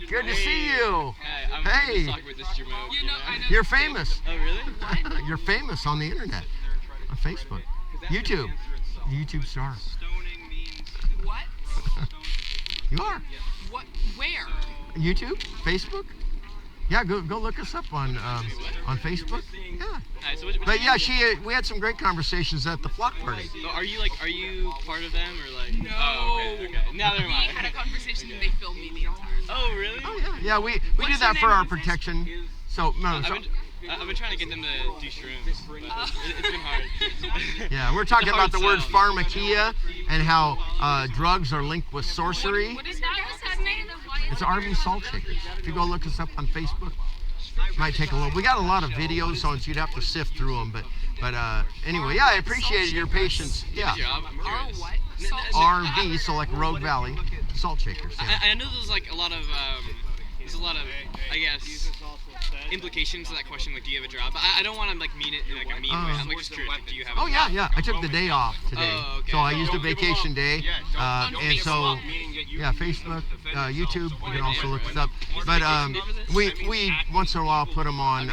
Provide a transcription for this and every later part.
Good to see you. Hey, I'm Hey. talking with this Jamoke, you know? You're famous. Oh, really? You're famous on the internet, on Facebook, YouTube, YouTube star. What? You are. What? Where? YouTube, Facebook. Yeah, go look us up on Facebook. Yeah. Alright, so But yeah, we had some great conversations at the flock party. So are you part of them or like? No. Oh, okay. Now never We mind. had a conversation and they filmed me the entire time. Oh, really? Oh yeah, yeah. We What's do that your for name our on Facebook? protection. So no, I've been trying to get them to do shrooms, but it's been hard. yeah, we're talking It's a about the hard word sell. pharmakia and how drugs are linked with sorcery. What is that? What's his name? It's RV Saltshakers. If you go look us up on Facebook, might take a look. We got a lot of videos, so you'd have to sift through them. But anyway, yeah, I appreciate your patience. Yeah. Good job. I'm R curious. what? N- Salt n- RV, so like Rogue Valley, Saltshakers. Yeah. I know there's like a lot of I guess implications to that question. Like, do you have a job? But I don't want to like mean it in like a mean way. I'm like just curious. Like, do you have? Oh a yeah, job? yeah. I took the day off today, Oh, okay. so I used a vacation day, and so yeah, Facebook, YouTube. You can also look us up. But we once in a while put them on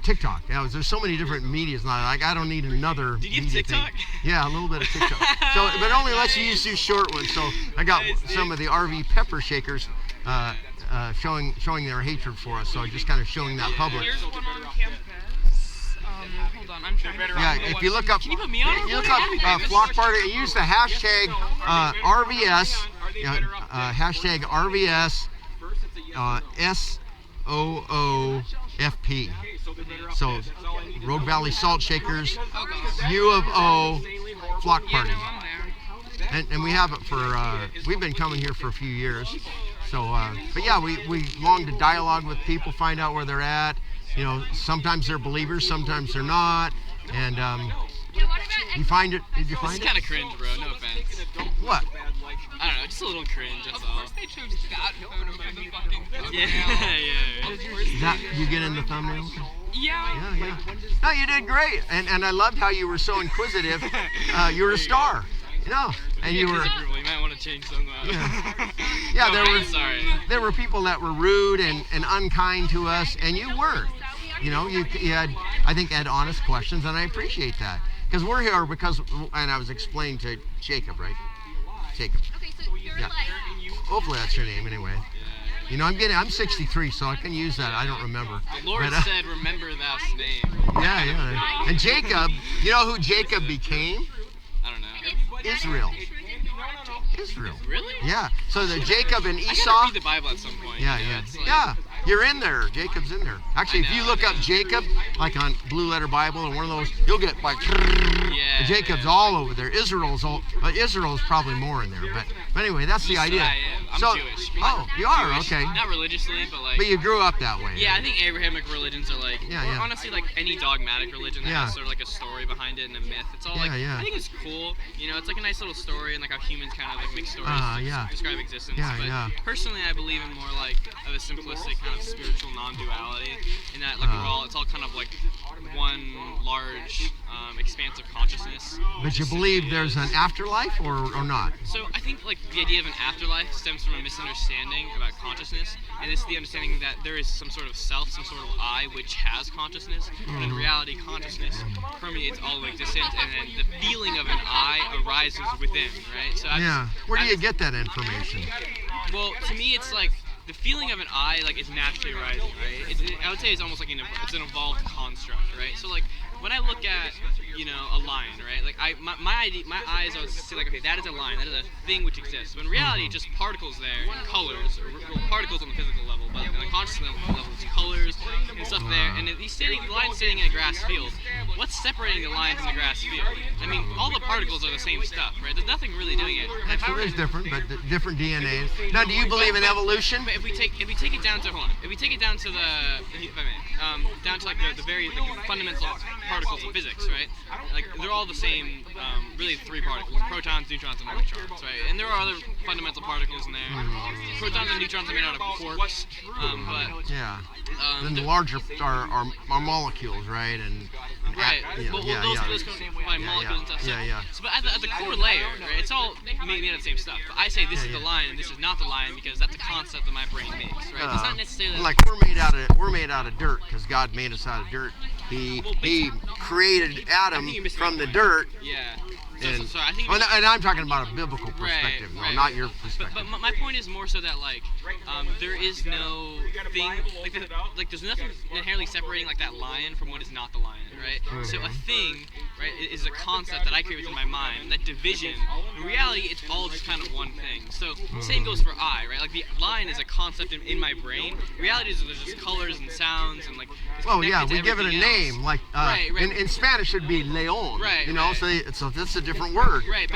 TikTok. Yeah, there's so many different medias now. Like I don't need another. Did you have media TikTok? thing. Yeah, a little bit of TikTok. So, but it only lets you use these short ones. So I got some of the RV pepper shakers. Showing their hatred for us, so just kind of showing that public. Here's one on campus. Hold on, I'm trying to. Yeah, if you look up, Can you put me on? you look up flock party, use the hashtag RVS, hashtag RVS SOOFP. So Rogue Valley Salt Shakers, U of O, flock party. I'm there. And we have it for, we've been coming here for a few years. So, but yeah, we long to dialogue with people, find out where they're at. You know, sometimes they're believers, sometimes they're not. And you find it, did you find It's it? kind of cringe, bro. No offense. What? I don't know, just a little cringe. That's Of all. course they chose that photo of the fucking Yeah, thumbnail. yeah. That, you get in the thumbnail? Yeah. Yeah. No, you did great. And I loved how you were so inquisitive. You were a star. You know, and you were. You might want to change something out. Yeah, I'm sorry. there were people that were rude and unkind to us, and you weren't. You know, you had, I think, had honest questions, and I appreciate that. Because we're here because, and I was explaining to Jacob, right? Jacob. Okay, so you're Yeah. like, Hopefully that's your name anyway. You know, I'm 63, so I can use that. I don't remember. The Lord But, said, remember thou's name. Yeah. And Jacob, you know who Jacob became? I don't know. Israel. Israel. Really? Yeah. So the Jacob and I Esau. gotta read the Bible at some point. Yeah, you know, yeah. it's like- Yeah, you're in there. Jacob's in there. Actually, if I you know, look I up know. Jacob, like on Blue Letter Bible and one of those, you'll get like, Yeah. Jacob's all over there. Israel's probably more in there. But anyway, that's the Just idea. what I am. I'm So, Jewish. oh, you are? Jewish. Okay. Not religiously, but like. But you grew up that way. Yeah, I think Abrahamic religions are like, Yeah, or yeah. honestly, like any dogmatic religion that Yeah. has sort of like a story behind it and a myth. It's all Yeah, like, yeah. I think it's cool. You know, it's like a nice little story and like how humans kind of like make stories to yeah. describe existence. Yeah, but yeah. personally, I believe in more like of a simplistic kind of spiritual non-duality, in that like it's all kind of like one large expansive consciousness. But you believe there's an afterlife or not? So I think like the idea of an afterlife stems from a misunderstanding about consciousness, and it's the understanding that there is some sort of self, some sort of I, which has consciousness. But in reality, consciousness permeates all of existence, and then the feeling of an I arises within, right? So Yeah. Where do you get that information? Well, to me, it's like the feeling of an I like is naturally arising, right? I would say it's almost like it's an evolved construct, right? So like when I look at a line, right? Like my eyes always say like, okay, that is a line, that is a thing which exists. But in reality, it's just particles there and colors, or particles on the physical level, but on the consciousness level, it's colors and stuff there. And if the line's sitting in a grass field, what's separating the line from the grass field? I mean, all the particles are the same stuff, right? There's nothing really doing it. And if I So were there's to- different, but different DNAs. Now, do you believe in evolution? But if we take it down to if we take it down to the if I may, down to like the very like, fundamental particles of physics, right? Like they're all the same, really three particles: protons, neutrons, and electrons, right? And there are other fundamental particles in there. Protons and neutrons are made out of quarks, but Yeah. Then the larger are molecules, right? And right. Those come by molecules and stuff. So, but at the core layer, right, it's all made out of the same stuff. But I say this is the line and this is not the line because that's a concept that my brain makes, right? It's not necessarily like we're made out of dirt because God made us out of dirt. He created Adam from the dirt. Yeah. And, so I think and I'm talking about a biblical perspective, right. not your perspective. But my point is more so that like there is no thing like there's nothing inherently separating like that lion from what is not the lion, right? So a thing, right, is a concept that I create within my mind. And that division, in reality, it's all just kind of one thing. So same goes for I, right? Like the lion is a concept in my brain. Reality is there's just colors and sounds and like. We give it a name. Like in Spanish it'd be león. Right. You know, so that's a different word. Right.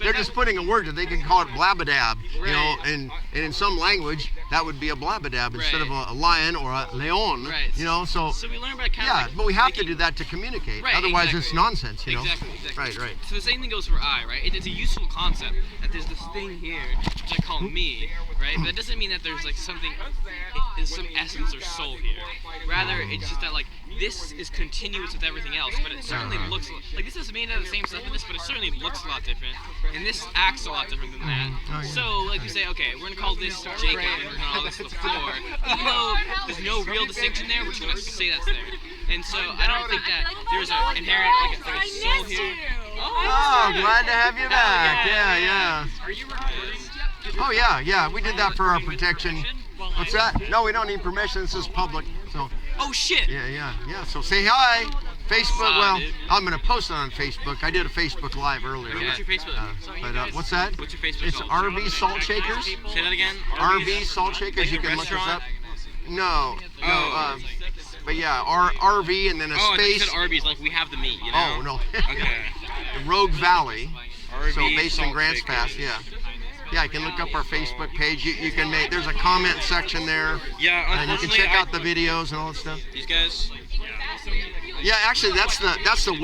They're just putting a word that they can call it blabadab. Right. You know, and in some language that would be a blabadab instead of a lion or a león. Right. You know, so we learn about kind of but we have to do that to communicate. Right, Otherwise exactly. it's nonsense. You know. Exactly. Right. So the same thing goes for I, right? It's a useful concept that there's this thing here which I call me, right? But that doesn't mean that there's like something, there's some essence or soul here. Rather, it's just that like this is continuous with everything else, but it certainly looks like this is made out of the same stuff in this, but it certainly looks a lot different, and this acts a lot different than that. So like we say, okay, we're gonna call this Jacob, and we're gonna call this the floor, even though there's no real distinction there. We're just gonna say that's there. And so I don't think that there's an inherent like a soul here. Oh, glad to have you back. Yeah. Are you recording? Oh yeah. We did that for our protection. What's that? No, we don't need permission. This is public. So. Oh shit. Yeah. So say hi. Facebook. Well, well, I'm gonna post it on Facebook. I did a Facebook Live earlier. Okay. What's your Facebook? What's that? What's your Facebook? It's called? RV Saltshakers. Say that again. RV Saltshakers. Like You a can look us restaurant? up. No. But yeah, RV and then a I thought you space. said Arby's, like we have the meat, you know? Oh no. Okay. Rogue Valley. RV So based in Grants Saltshakers. Pass. Yeah, you can look up our Facebook page. You can make. There's a comment section there. Yeah, And you can check out the videos and all that stuff. These guys. Yeah, actually, that's the web.